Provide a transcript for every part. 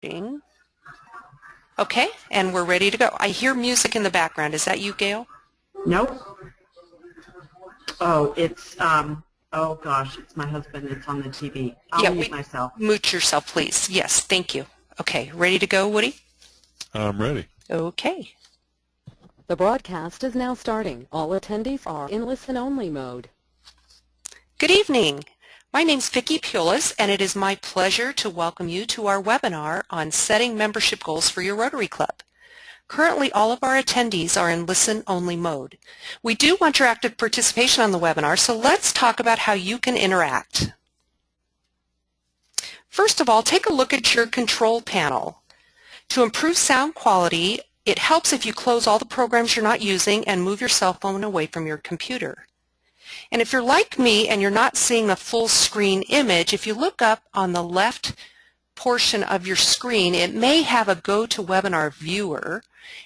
Okay, and we're ready to go. I hear music in the background. Is that you, Gail? Nope. Oh, it's, oh gosh, it's my husband. It's on the TV. I'll mute myself. Mute yourself, please. Yes, thank you. Okay, ready to go, Woody? I'm ready. Okay. The broadcast is now starting. All attendees are in listen-only mode. Good evening. My name's Vicki Pulis, and it is my pleasure to welcome you to our webinar on setting membership goals for your Rotary Club. Currently, all of our attendees are in listen-only mode. We do want your active participation on the webinar, so let's talk about how you can interact. First of all, take a look at your control panel. To improve sound quality, it helps if you close all the programs you're not using and move your cell phone away from your computer. And if you're like me and you're not seeing the full screen image, if you look up on the left portion of your screen, it may have a GoToWebinar viewer,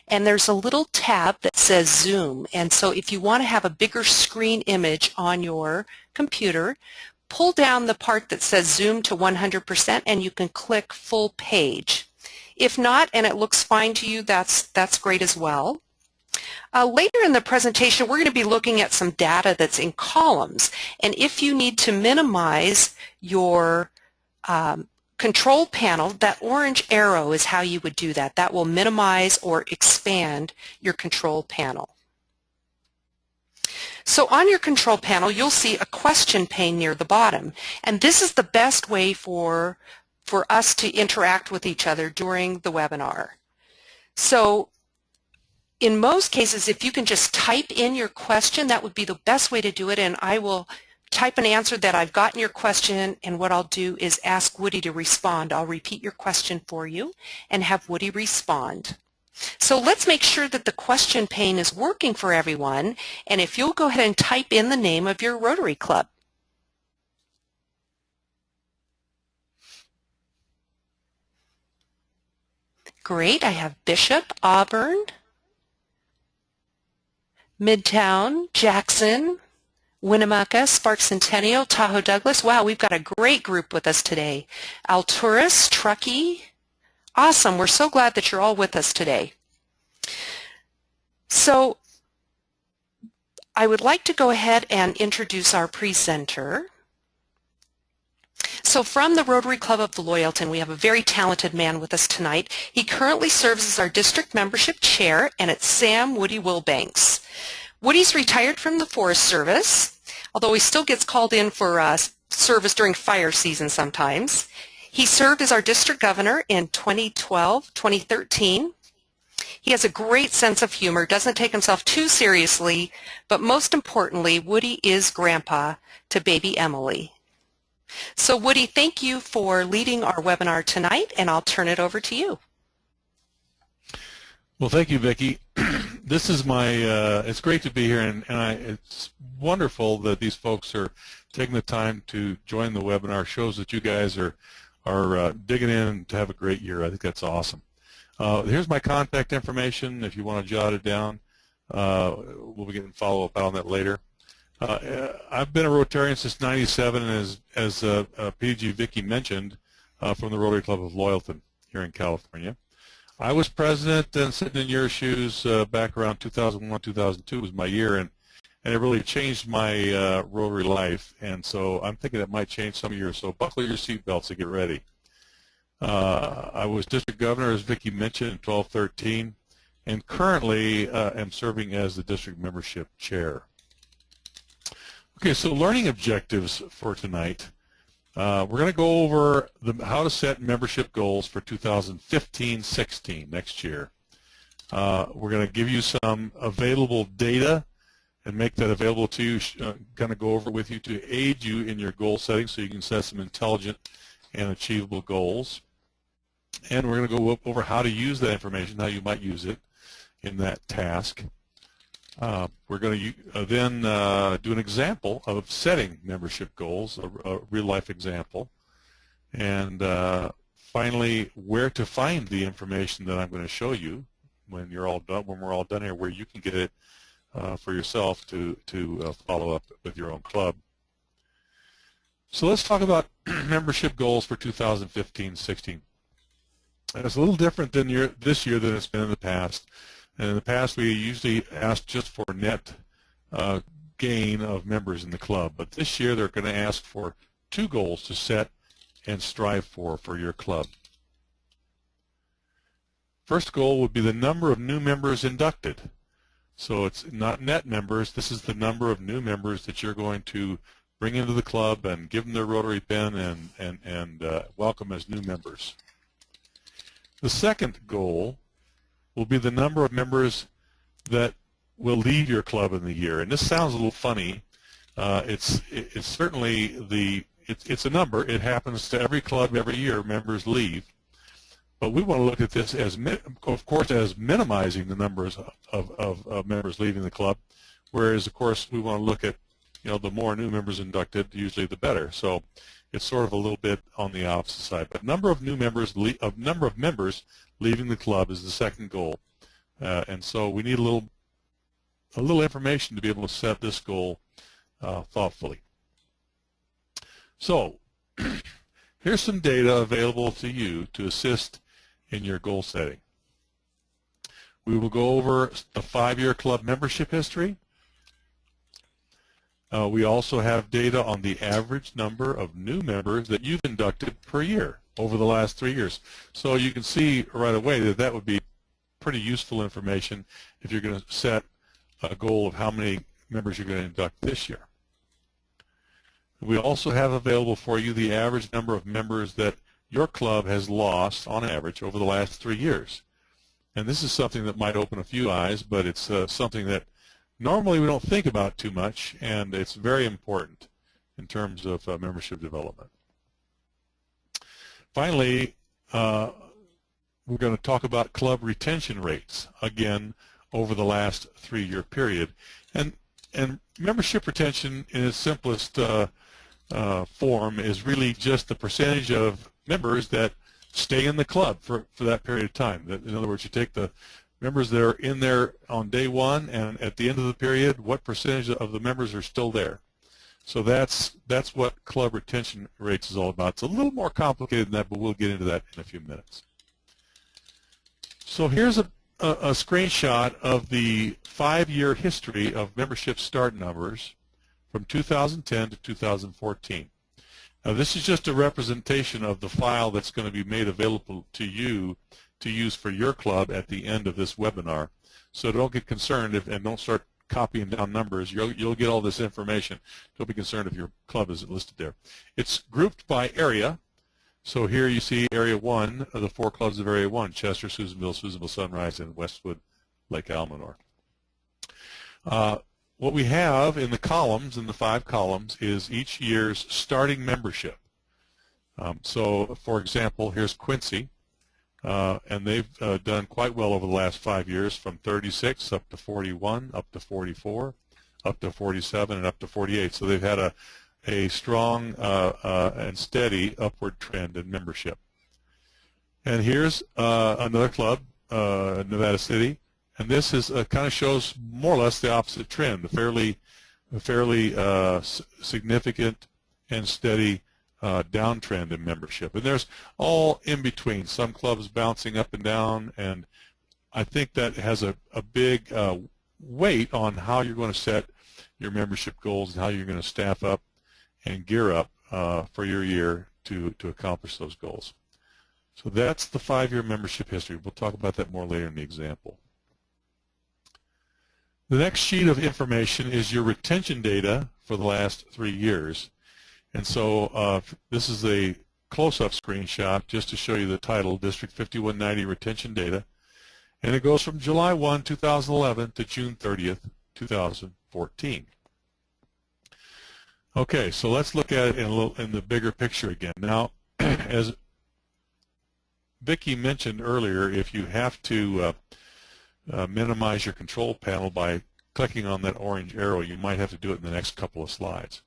and there's a little tab that says Zoom. And so if you want to have a bigger screen image on your computer, pull down the part that says Zoom to 100% and you can click full page. If not, and it looks fine to you, that's great as well. Later in the presentation, we're going to be looking at some data that's in columns. And if you need to minimize your control panel, that orange arrow is how you would do that. That will minimize or expand your control panel. So on your control panel, you'll see a question pane near the bottom. And this is the best way for us to interact with each other during the webinar. So in most cases, if you can just type in your question, that would be the best way to do it, and I will type an answer that I've gotten your question, and what I'll do is ask Woody to respond. I'll repeat your question for you and have Woody respond. So let's make sure that the question pane is working for everyone, and if you'll go ahead and type in the name of your Rotary Club. Great, I have Bishop, Auburn, Midtown, Jackson, Winnemucca, Sparks Centennial, Tahoe Douglas. Wow, we've got a great group with us today. Alturas, Truckee. Awesome. We're so glad that you're all with us today. So I would like to go ahead and introduce our presenter. So from the Rotary Club of the Loyalton, we have a very talented man with us tonight. He currently serves as our district membership chair, and it's Sam Woody Wilbanks. Woody's retired from the Forest Service, although he still gets called in for service during fire season sometimes. He served as our district governor in 2012, 2013. He has a great sense of humor, doesn't take himself too seriously, but most importantly, Woody is grandpa to baby Emily. So Woody, thank you for leading our webinar tonight, and I'll turn it over to you. Well, thank you, Vicki. This is it's great to be here, and it's wonderful that these folks are taking the time to join the webinar. Shows that you guys are digging in to have a great year. I think that's awesome. Here's my contact information if you want to jot it down. We'll be getting follow-up on that later. I've been a Rotarian since '97, and as PG Vicki mentioned, from the Rotary Club of Loyalton here in California. I was president and sitting in your shoes back around 2001, 2002 was my year, and it really changed my Rotary life, and so I'm thinking it might change some of yours, so buckle your seatbelts and get ready. I was district governor, as Vicki mentioned, in 12-13, and currently am serving as the district membership chair. Okay, so learning objectives for tonight. We're going to go over how to set membership goals for 2015-16, next year. We're going to give you some available data and make that available to you, kind of go over with you to aid you in your goal setting so you can set some intelligent and achievable goals. And we're going to go over how to use that information, how you might use it in that task. We're going to then do an example of setting membership goals, a real-life example, and finally, where to find the information that I'm going to show you when you're all done, when we're all done here, where you can get it for yourself to follow up with your own club. So let's talk about membership goals for 2015-16. And it's a little different than this year than it's been in the past. And in the past, we usually asked just for net gain of members in the club. But this year, they're going to ask for 2 goals to set and strive for your club. First goal would be the number of new members inducted. So it's not net members. This is the number of new members that you're going to bring into the club and give them their Rotary pin and welcome as new members. The second goal will be the number of members that will leave your club in the year. And this sounds a little funny. It's certainly it's a number. It happens to every club every year. Members leave. But we want to look at this as, of course, as minimizing the numbers of members leaving the club, whereas, of course, we want to look at, the more new members inducted, usually the better. So it's sort of a little bit on the opposite side. But number of members leaving the club is the second goal, and so we need a little information to be able to set this goal thoughtfully. So here's some data available to you to assist in your goal setting. We will go over the 5-year club membership history. We also have data on the average number of new members that you've inducted per year over the last 3 years. So you can see right away that would be pretty useful information if you're going to set a goal of how many members you're going to induct this year. We also have available for you the average number of members that your club has lost on average over the last 3 years. And this is something that might open a few eyes, but it's something that normally we don't think about too much, and it's very important in terms of membership development. Finally, we're going to talk about club retention rates, again, over the last 3-year period. And membership retention in its simplest form is really just the percentage of members that stay in the club for that period of time. In other words, you take the members that are in there on day one, and at the end of the period, what percentage of the members are still there. So that's what club retention rates is all about. It's a little more complicated than that, but we'll get into that in a few minutes. So here's a screenshot of the 5-year history of membership start numbers from 2010 to 2014. Now, this is just a representation of the file that's going to be made available to you to use for your club at the end of this webinar. So don't get concerned and don't start copying down numbers. You'll get all this information. Don't be concerned if your club isn't listed there. It's grouped by area. So here you see Area 1 of the 4 clubs of Area 1, Chester, Susanville, Sunrise, and Westwood, Lake Almanor. What we have in the columns, in the 5 columns, is each year's starting membership. So, for example, here's Quincy, and they've done quite well over the last 5 years, from 36 up to 41, up to 44, up to 47, and up to 48. So they've had a strong and steady upward trend in membership. And here's another club, Nevada City. And this is kind of shows more or less the opposite trend, a fairly significant and steady downtrend in membership. And there's all in between, some clubs bouncing up and down, and I think that has a big weight on how you're going to set your membership goals and how you're going to staff up and gear up for your year to accomplish those goals. So that's the 5-year membership history. We'll talk about that more later in the example. The next sheet of information is your retention data for the last 3 years. And so this is a close-up screenshot just to show you the title, District 5190 Retention Data. And it goes from July 1, 2011 to June 30th, 2014. Okay, so let's look at it in the bigger picture again. Now, as Vicki mentioned earlier, if you have to minimize your control panel by clicking on that orange arrow, you might have to do it in the next couple of slides.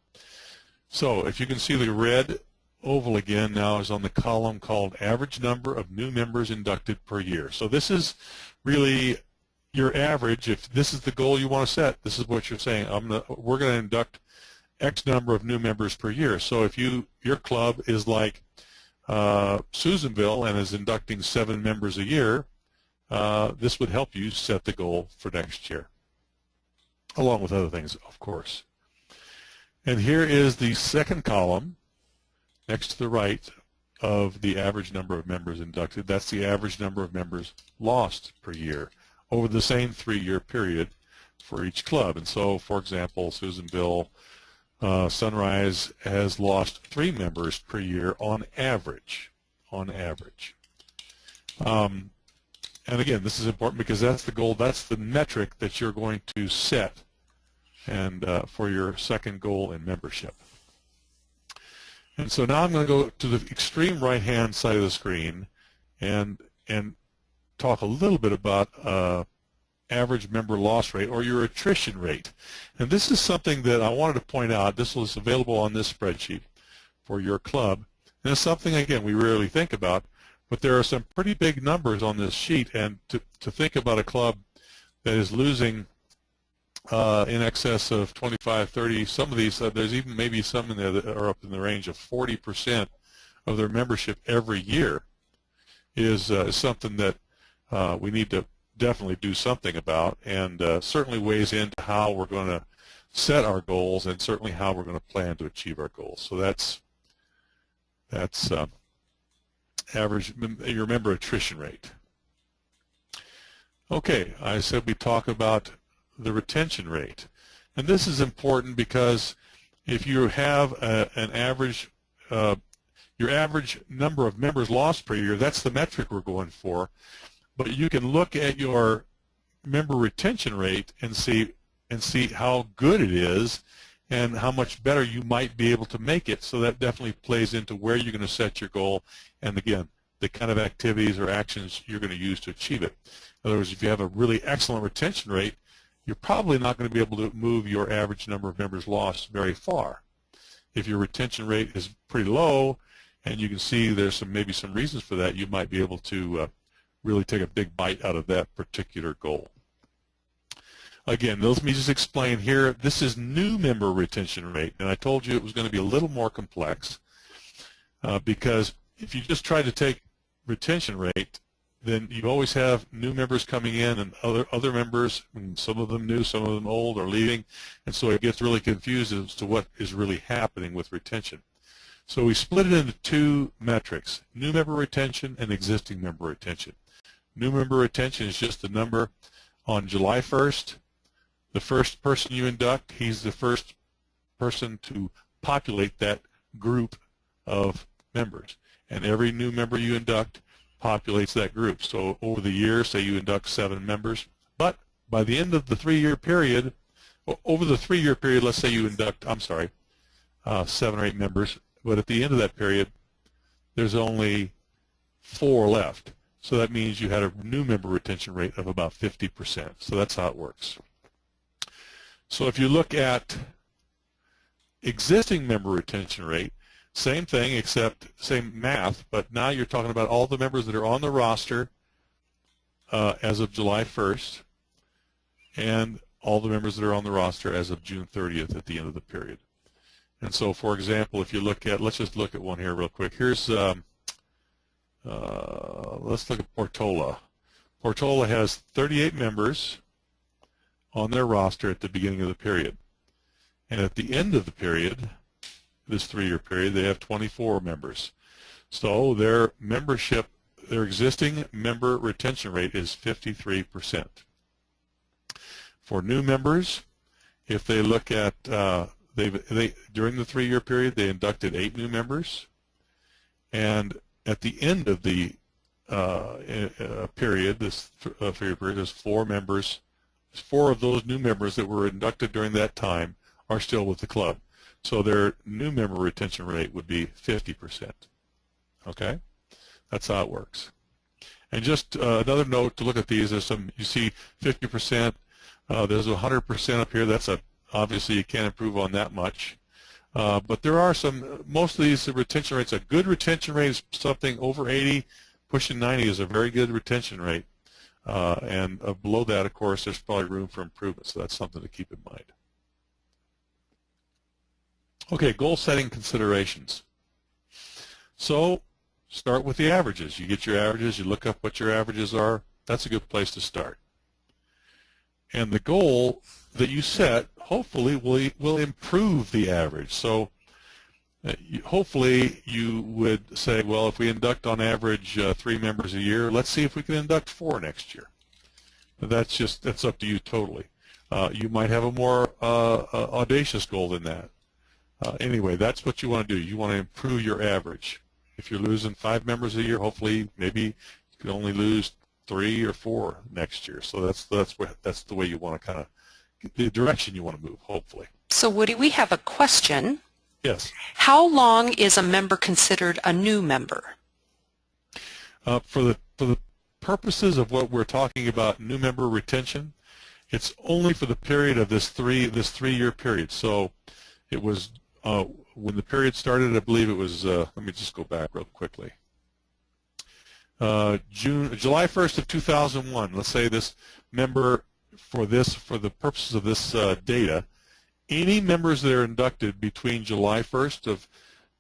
So if you can see, the red oval again now is on the column called average number of new members inducted per year. So this is really your average. If this is the goal you want to set, this is what you're saying. We're going to induct X number of new members per year. So if your club is like Susanville and is inducting 7 members a year, this would help you set the goal for next year, along with other things, of course. And here is the second column next to the right of the average number of members inducted. That's the average number of members lost per year over the same 3-year period for each club. And so, for example, Susanville Sunrise has lost 3 members per year on average. And again, this is important because that's the goal, that's the metric that you're going to set and for your second goal in membership. And so now I'm going to go to the extreme right-hand side of the screen and talk a little bit about average member loss rate, or your attrition rate. And this is something that I wanted to point out. This was available on this spreadsheet for your club. And it's something, again, we rarely think about, but there are some pretty big numbers on this sheet. And to think about a club that is losing in excess of 25, 30, some of these, there's even maybe some in there that are up in the range of 40% of their membership every year, is something that we need to definitely do something about, and certainly weighs into how we're going to set our goals and certainly how we're going to plan to achieve our goals. So that's average your member attrition rate. Okay, I said we talk about the retention rate, and this is important because if you have an average your average number of members lost per year, that's the metric we're going for. But you can look at your member retention rate and see how good it is and how much better you might be able to make it. So that definitely plays into where you're going to set your goal, and again, the kind of activities or actions you're going to use to achieve it. In other words, if you have a really excellent retention rate, you're probably not going to be able to move your average number of members lost very far. If your retention rate is pretty low, and you can see there's maybe some reasons for that, you might be able to really take a big bite out of that particular goal. Again, let me just explain here. This is new member retention rate, and I told you it was going to be a little more complex because if you just try to take retention rate, then you always have new members coming in and other members, and some of them new, some of them old, are leaving, and so it gets really confused as to what is really happening with retention. So we split it into 2 metrics: new member retention and existing member retention. New member retention is just the number on July 1st. The first person you induct, he's the first person to populate that group of members. And every new member you induct populates that group. So over the year, say you induct 7 members. But by the end of the 3-year period, over the 3-year period, let's say you induct, 7 or 8 members. But at the end of that period, there's only 4 left. So that means you had a new member retention rate of about 50%. So that's how it works. So if you look at existing member retention rate, same thing except same math, but now you're talking about all the members that are on the roster as of July 1st and all the members that are on the roster as of June 30th at the end of the period. And so, for example, if you look at, let's just look at one here real quick. Here's let's look at Portola. Portola has 38 members on their roster at the beginning of the period. And at the end of the period, this 3-year period, they have 24 members. So their membership, their existing member retention rate is 53%. For new members, if they look at, during the 3-year period, they inducted 8 new members. And at the end of the period, this 3-year period, there's 4 members. 4 of those new members that were inducted during that time are still with the club. So their new member retention rate would be 50%. Okay? That's how it works. And just another note to look at these, there's some, you see 50%, there's 100% up here. That's obviously you can't improve on that much. But there are some, most of these retention rates, a good retention rate is something over 80, pushing 90 is a very good retention rate. And below that, of course, there's probably room for improvement, so that's something to keep in mind. Okay, goal setting considerations. So start with the averages. You get your averages, you look up what your averages are. That's a good place to start. And the goal that you set hopefully will improve the average. So hopefully you would say, well, if we induct on average 3 members a year, let's see if we can induct 4 next year. That's up to you totally. You might have a more audacious goal than that. Anyway, that's what you want to do. You want to improve your average. If you're losing 5 members a year, hopefully maybe you can only lose 3 or 4 next year. So that's the way you want to kind of, the direction you want to move, hopefully. So Woody, we have a question. Yes. How long is a member considered a new member? For the purposes of what we're talking about, new member retention, it's only for the period of this 3-year period. So it was when the period started, I believe it was. Let me just go back real quickly. July 1st of 2001. Let's say this member, for the purposes of this data, any members that are inducted between July 1st of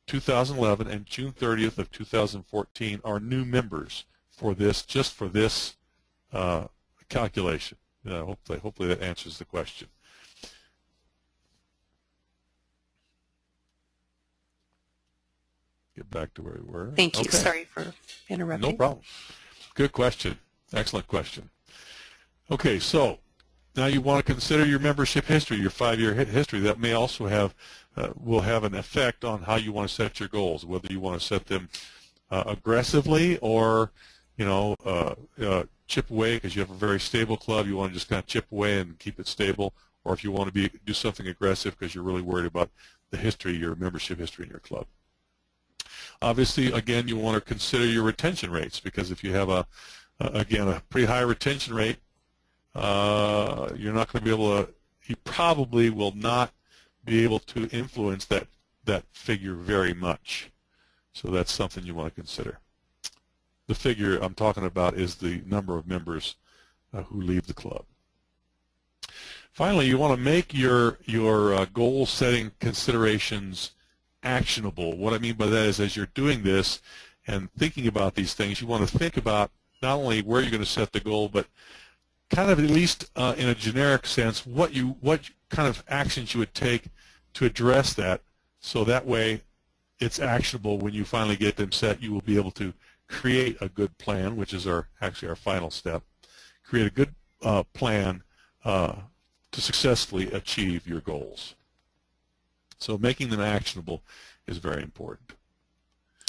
2011 and June 30th of 2014 are new members for this, just for this calculation. Hopefully that answers the question. Get back to where we were. Thank you. Okay. Sorry for interrupting. No problem. Good question. Excellent question. Okay, so now you want to consider your membership history, your 5-year history. That may also have will have an effect on how you want to set your goals, whether you want to set them aggressively or chip away because you have a very stable club. You want to just kind of chip away and keep it stable, or if you want to do something aggressive because you're really worried about the history, your membership history in your club. Obviously, again, you want to consider your retention rates because if you have again a pretty high retention rate, you're not going to be able to. You probably will not be able to influence that figure very much. So that's something you want to consider. The figure I'm talking about is the number of members who leave the club. Finally, you want to make your goal-setting considerations actionable. What I mean by that is as you're doing this and thinking about these things, you want to think about not only where you're going to set the goal, but kind of at least in a generic sense, what kind of actions you would take to address that, so that way it's actionable when you finally get them set. You will be able to create a good plan, which is actually our final step. Create a good plan to successfully achieve your goals. So making them actionable is very important.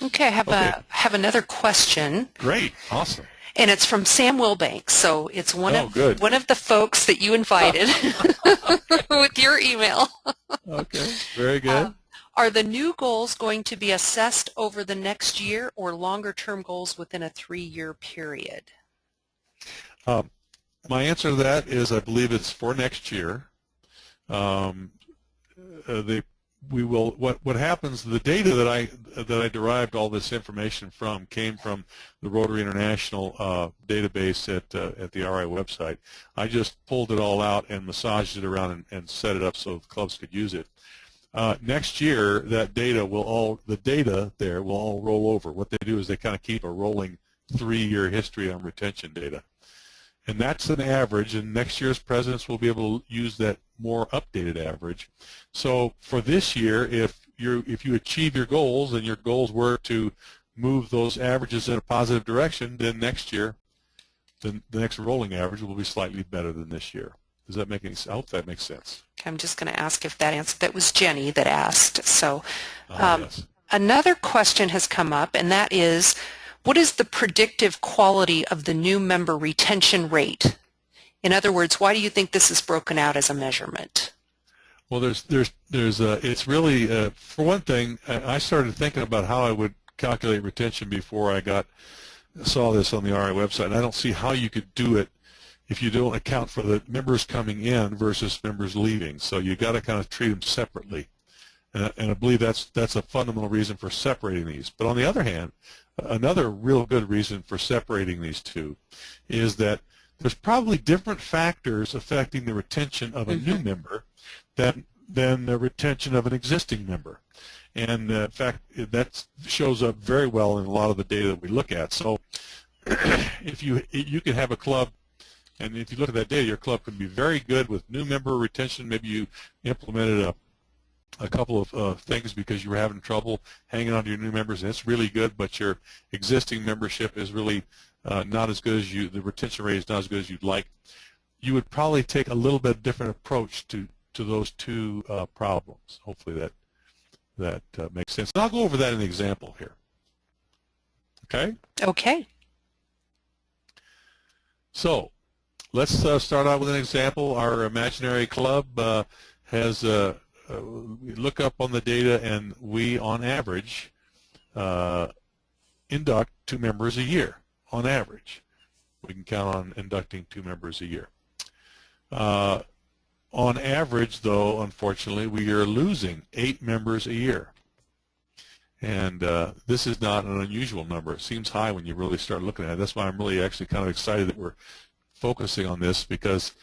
Okay, I have another question. Great, awesome. And it's from Sam Wilbanks. So it's one of the folks that you invited with your email. Okay, very good. Are the new goals going to be assessed over the next year or longer-term goals within a 3-year period? My answer to that is I believe it's for next year. What happens, the data that I derived all this information from came from the Rotary International database at the RI website. I just pulled it all out and massaged it around and set it up so the clubs could use it. Next year, the data there will all roll over. What they do is they kind of keep a rolling 3-year history on retention data. And that's an average, and next year's presidents will be able to use that more updated average. So for this year, if you achieve your goals and your goals were to move those averages in a positive direction, then next year, the next rolling average will be slightly better than this year. Does that make any sense? I hope that makes sense. I'm just going to ask if that was Jenny that asked. So Yes. Another question has come up, and that is, what is the predictive quality of the new member retention rate? In other words, why do you think this is broken out as a measurement? Well, it's really, for one thing, I started thinking about how I would calculate retention before I saw this on the RI website, and I don't see how you could do it if you don't account for the members coming in versus members leaving. So you got to kind of treat them separately, and I believe that's a fundamental reason for separating these. But on the other hand, another real good reason for separating these two is that there's probably different factors affecting the retention of a new member than the retention of an existing member. And in fact, that shows up very well in a lot of the data that we look at. So if you can have a club, and if you look at that data, your club can be very good with new member retention. Maybe you implemented a couple of things because you were having trouble hanging on to your new members, and it's really good, but your existing membership is really not as good as the retention rate is not as good as you'd like. You would probably take a little bit different approach to those two problems. Hopefully that makes sense. And I'll go over that in an example here. Okay? Okay. So let's start out with an example. Our imaginary club has we look up on the data, and we, on average, induct 2 members a year, on average. We can count on inducting 2 members a year. On average, though, unfortunately, we are losing 8 members a year. And this is not an unusual number. It seems high when you really start looking at it. That's why I'm really actually kind of excited that we're focusing on this, because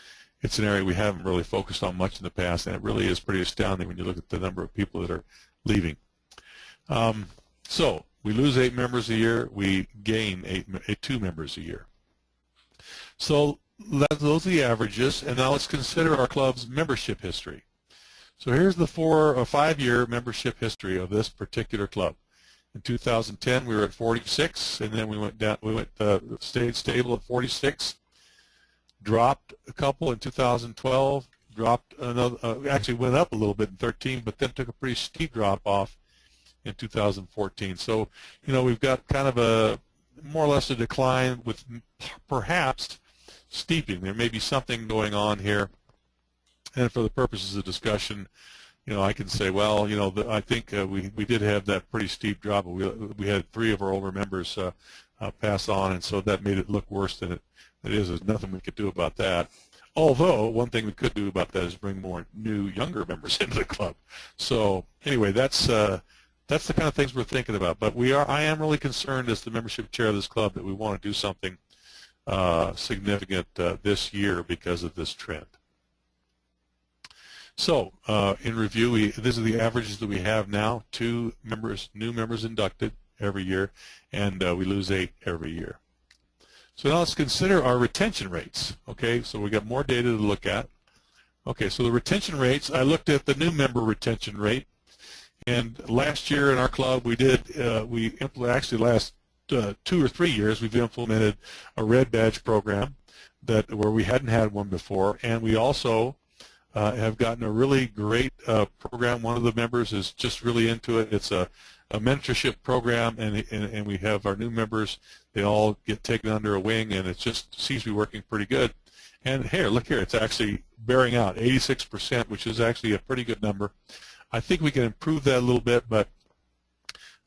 it's an area we haven't really focused on much in the past, and it really is pretty astounding when you look at the number of people that are leaving. So we lose 8 members a year. We gain 2 members a year. So those are the averages, and now let's consider our club's membership history. So here's the 4 or 5 year membership history of this particular club. In 2010, we were at 46, and then we went down. Stayed stable at 46. Dropped a couple in 2012. Dropped another. Actually went up a little bit in 13, but then took a pretty steep drop off in 2014. So we've got kind of a more or less a decline with perhaps steeping. There may be something going on here, and for the purposes of discussion, I can say, well, I think we did have that pretty steep drop. We had 3 of our older members pass on, and so that made it look worse than it is. There's nothing we could do about that. Although one thing we could do about that is bring more new, younger members into the club. So anyway, that's the kind of things we're thinking about. But I am really concerned as the membership chair of this club that we want to do something significant this year because of this trend. So in review, these are the averages that we have now: 2 new members inducted every year, and we lose 8 every year. So now let's consider our retention rates. Okay, so we got more data to look at. Okay, so the retention rates, I looked at the new member retention rate, and last year in our club actually last 2 or 3 years we've implemented a red badge program where we hadn't had one before, and we also have gotten a really great program. One of the members is just really into it. It's a mentorship program, and we have our new members. They all get taken under a wing, and it just seems to be working pretty good. And here, look here, it's actually bearing out 86%, which is actually a pretty good number. I think we can improve that a little bit, but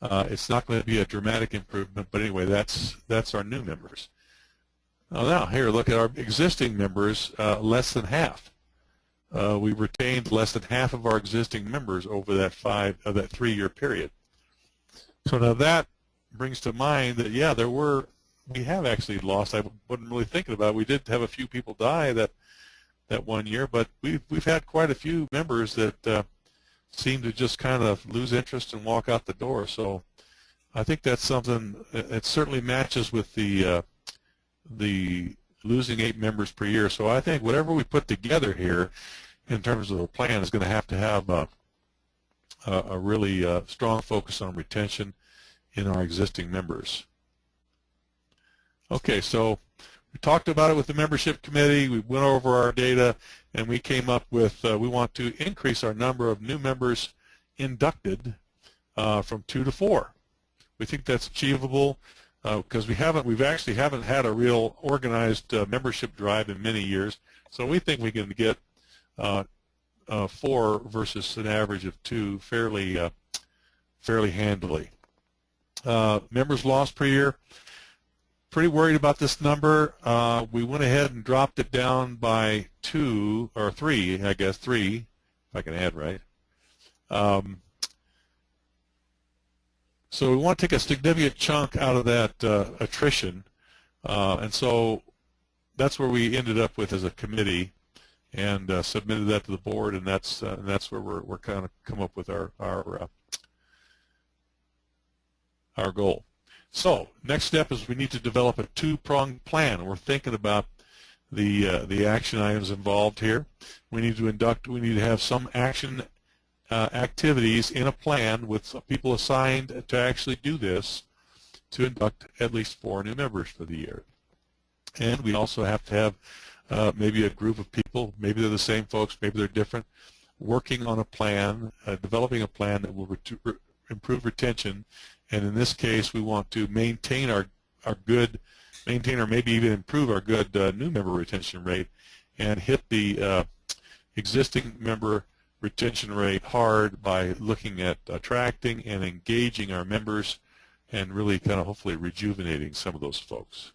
it's not going to be a dramatic improvement. But anyway, that's our new members. Now here, look at our existing members, less than half. We retained less than half of our existing members over that 3-year period. So now that brings to mind that, yeah, we have actually lost. I wasn't really thinking about it. We did have a few people die that 1 year, but we've had quite a few members that seem to just kind of lose interest and walk out the door. So I think that's something. It certainly matches with the losing 8 members per year. So I think whatever we put together here in terms of a plan is going to have a really strong focus on retention in our existing members. Okay, so we talked about it with the membership committee. We went over our data, and we came up with we want to increase our number of new members inducted from 2 to 4. We think that's achievable because we actually haven't had a real organized membership drive in many years. So we think we can get 4 versus an average of 2 fairly handily. Members lost per year. Pretty worried about this number. We went ahead and dropped it down by 2 or 3, I guess 3, if I can add right. So we want to take a significant chunk out of that attrition, and so that's where we ended up with as a committee, and submitted that to the board, and that's where we're kind of come up with our our goal. So next step is we need to develop a two-pronged plan. We're thinking about the action items involved here. We need to have some action activities in a plan with people assigned to actually do this, to induct at least 4 new members for the year. And we also have to have maybe a group of people, maybe they're the same folks, maybe they're different, working on a plan, developing a plan that will improve retention. And in this case, we want to maintain our good, or maybe even improve our good new member retention rate, and hit the existing member retention rate hard by looking at attracting and engaging our members, and really kind of hopefully rejuvenating some of those folks.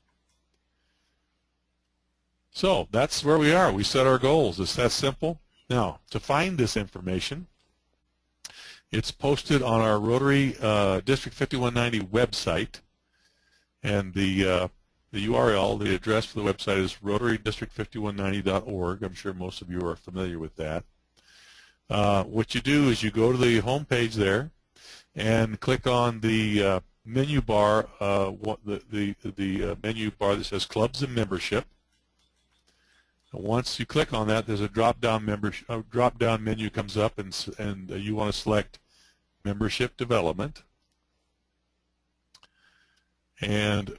So that's where we are. We set our goals. It's that simple. Now, to find this information, it's posted on our Rotary District 5190 website, and the URL, the address for the website is rotarydistrict5190.org. I'm sure most of you are familiar with that. What you do is you go to the home page there and click on the menu bar, the menu bar that says Clubs and Membership. Once you click on that, there's a drop-down menu comes up, and you want to select Membership Development. And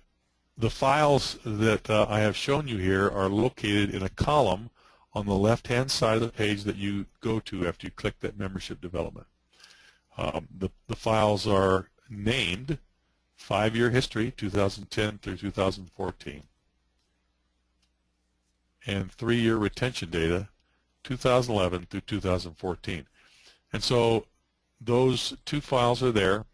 the files that I have shown you here are located in a column on the left-hand side of the page that you go to after you click that Membership Development. The files are named 5-year history, 2010 through 2014. And 3-year retention data, 2011 through 2014. And so those 2 files are there,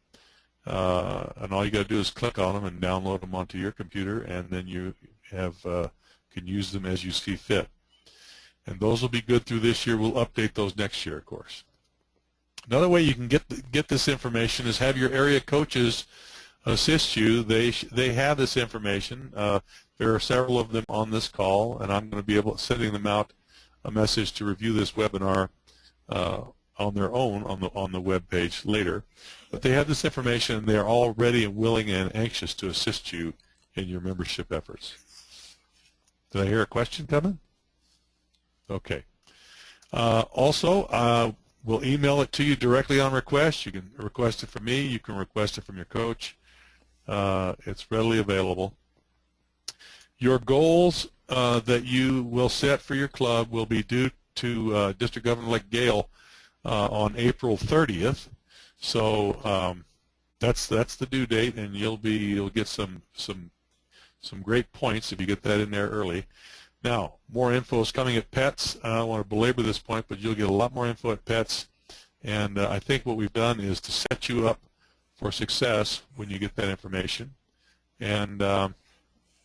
and all you got to do is click on them and download them onto your computer, and then you can use them as you see fit. And those will be good through this year. We'll update those next year, of course. Another way you can get this information is have your area coaches assist you. They have this information. There are several of them on this call, and I'm going to be sending them out a message to review this webinar on their own on the web page later. But they have this information, and they are all ready and willing and anxious to assist you in your membership efforts. Did I hear a question coming? Okay. Also, we'll email it to you directly on request. You can request it from me. You can request it from your coach. It's readily available. Your goals that you will set for your club will be due to District Governor-elect Gale on April 30th. So that's the due date, and you'll get some great points if you get that in there early. Now, more info is coming at PETS. I don't want to belabor this point, but you'll get a lot more info at PETS. And I think what we've done is to set you up for success when you get that information. And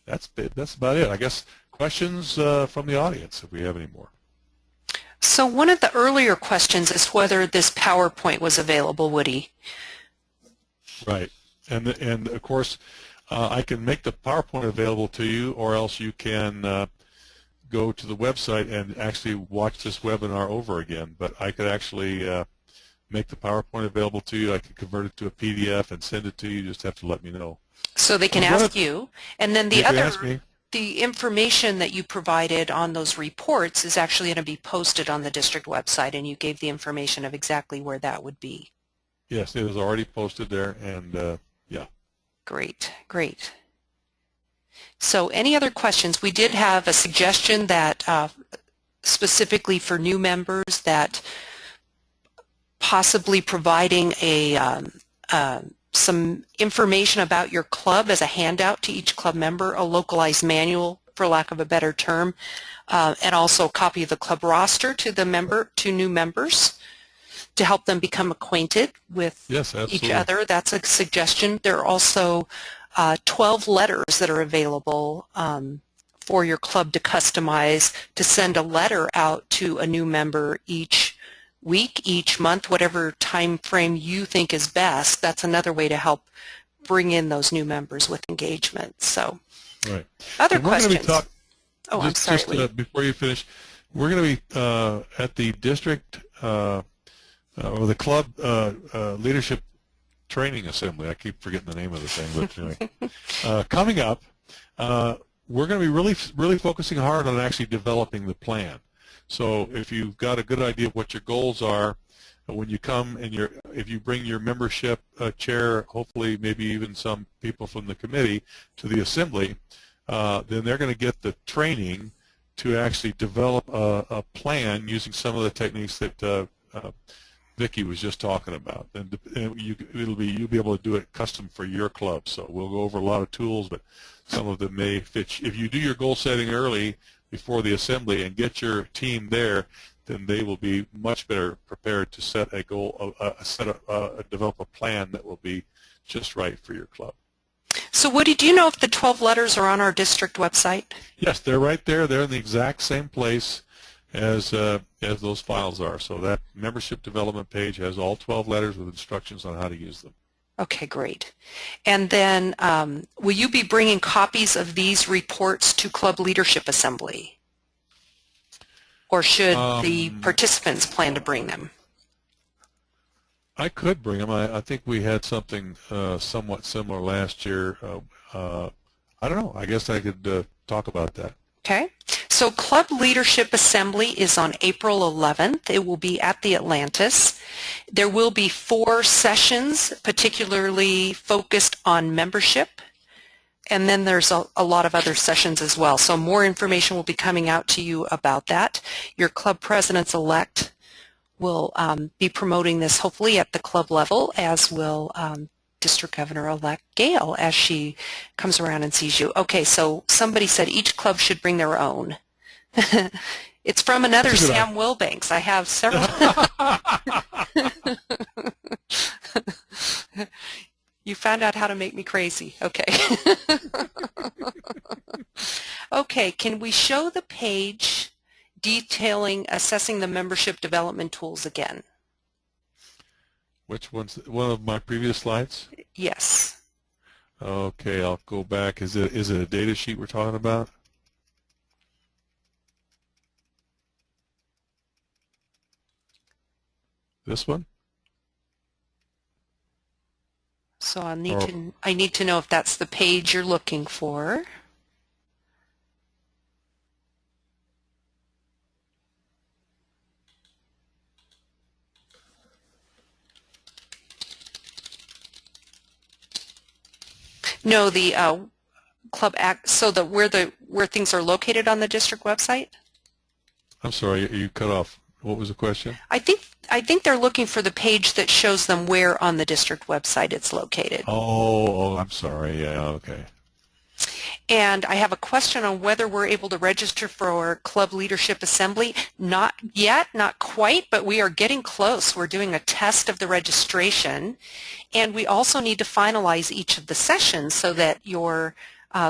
that's about it. I guess questions from the audience, if we have any more. So one of the earlier questions is whether this PowerPoint was available, Woody. Right. And of course, I can make the PowerPoint available to you, or else you can go to the website and actually watch this webinar over again. But I could actually make the PowerPoint available to you. I could convert it to a PDF and send it to you. You just have to let me know. So they can ask you. And then the information that you provided on those reports is actually going to be posted on the district website, and you gave the information of exactly where that would be. Yes, it is already posted there, and yeah. Great, great. So any other questions? We did have a suggestion that specifically for new members, that possibly providing some information about your club as a handout to each club member, a localized manual, for lack of a better term, and also a copy of the club roster to new members to help them become acquainted with each other. That's a suggestion. There are also 12 letters that are available for your club to customize, to send a letter out to a new member each week, each month, whatever time frame you think is best. That's another way to help bring in those new members with engagement. So, right. Other questions? I'm sorry. Before you finish, we're going to be at the district or the club leadership training assembly. I keep forgetting the name of the thing, but anyway. Coming up, we're going to be really focusing hard on actually developing the plan. So if you've got a good idea of what your goals are, when you come and if you bring your membership chair, hopefully maybe even some people from the committee to the assembly, then they're going to get the training to actually develop a plan using some of the techniques that Vicki was just talking about. And you'll be able to do it custom for your club. So we'll go over a lot of tools, but some of them may fit. If you do your goal setting early before the assembly and get your team there, then they will be much better prepared to set a goal, develop a plan that will be just right for your club. So Woody, do you know if the 12 letters are on our district website? Yes, they're right there. They're in the exact same place as those files are. So that membership development page has all 12 letters with instructions on how to use them. Okay, great. And then will you be bringing copies of these reports to Club Leadership Assembly? Or should the participants plan to bring them? I could bring them. I think we had something somewhat similar last year. I don't know. I guess I could talk about that. Okay. So Club Leadership Assembly is on April 11th. It will be at the Atlantis. There will be 4 sessions, particularly focused on membership. And then there's a lot of other sessions as well. So more information will be coming out to you about that. Your club presidents-elect will be promoting this hopefully at the club level, as will District Governor-elect Gail as she comes around and sees you. Okay, so somebody said each club should bring their own. It's from another Sam Wilbanks. I have several. You found out how to make me crazy. Okay. Okay, can we show the page detailing assessing the membership development tools again? Which one's one of my previous slides? Yes. Okay, I'll go back. Is it a data sheet we're talking about? This one? So I need to know if that's the page you're looking for. No, the Club Act. So where things are located on the district website. I'm sorry, you cut off. What was the question? I think they're looking for the page that shows them where on the district website it's located. Oh, I'm sorry. Yeah, okay. And I have a question on whether we're able to register for Club Leadership Assembly. Not yet, not quite, but we are getting close. We're doing a test of the registration, and we also need to finalize each of the sessions so that your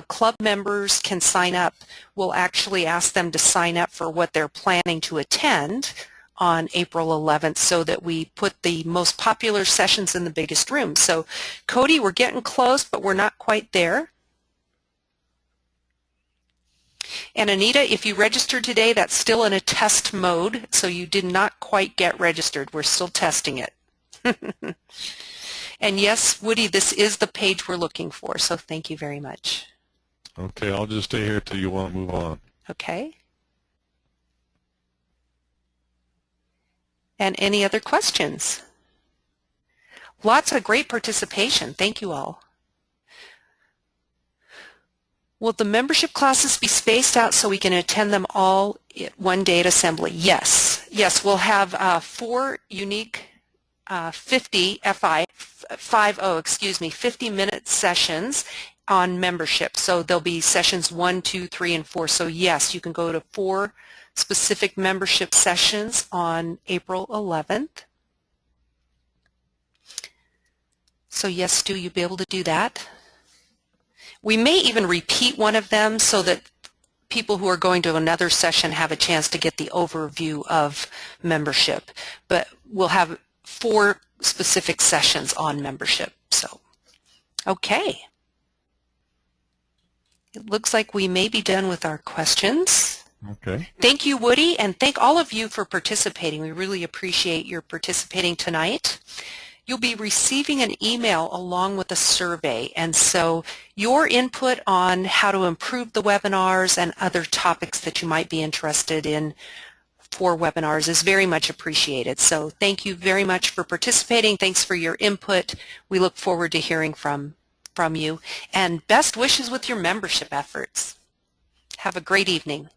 club members can sign up. We'll actually ask them to sign up for what they're planning to attend on April 11th so that we put the most popular sessions in the biggest room. So Cody, we're getting close, but we're not quite there. And Anita, if you registered today, that's still in a test mode, so you did not quite get registered. We're still testing it. And yes, Woody, this is the page we're looking for, so thank you very much. Okay, I'll just stay here till you want to move on. Okay. And any other questions? Lots of great participation. Thank you all. Will the membership classes be spaced out so we can attend them all one day at assembly? Yes. Yes, we'll have 4 unique 50-minute sessions on membership. So there'll be sessions 1, 2, 3, and 4. So yes, you can go to 4 specific membership sessions on April 11th. So yes, Stu, you'll be able to do that. We may even repeat one of them so that people who are going to another session have a chance to get the overview of membership. But we'll have 4 specific sessions on membership. So, okay. It looks like we may be done with our questions. Okay. Thank you, Woody, and thank all of you for participating. We really appreciate your participating tonight. you'll be receiving an email along with a survey. And so your input on how to improve the webinars and other topics that you might be interested in for webinars is very much appreciated. So thank you very much for participating. Thanks for your input. We look forward to hearing from you. And best wishes with your membership efforts. Have a great evening.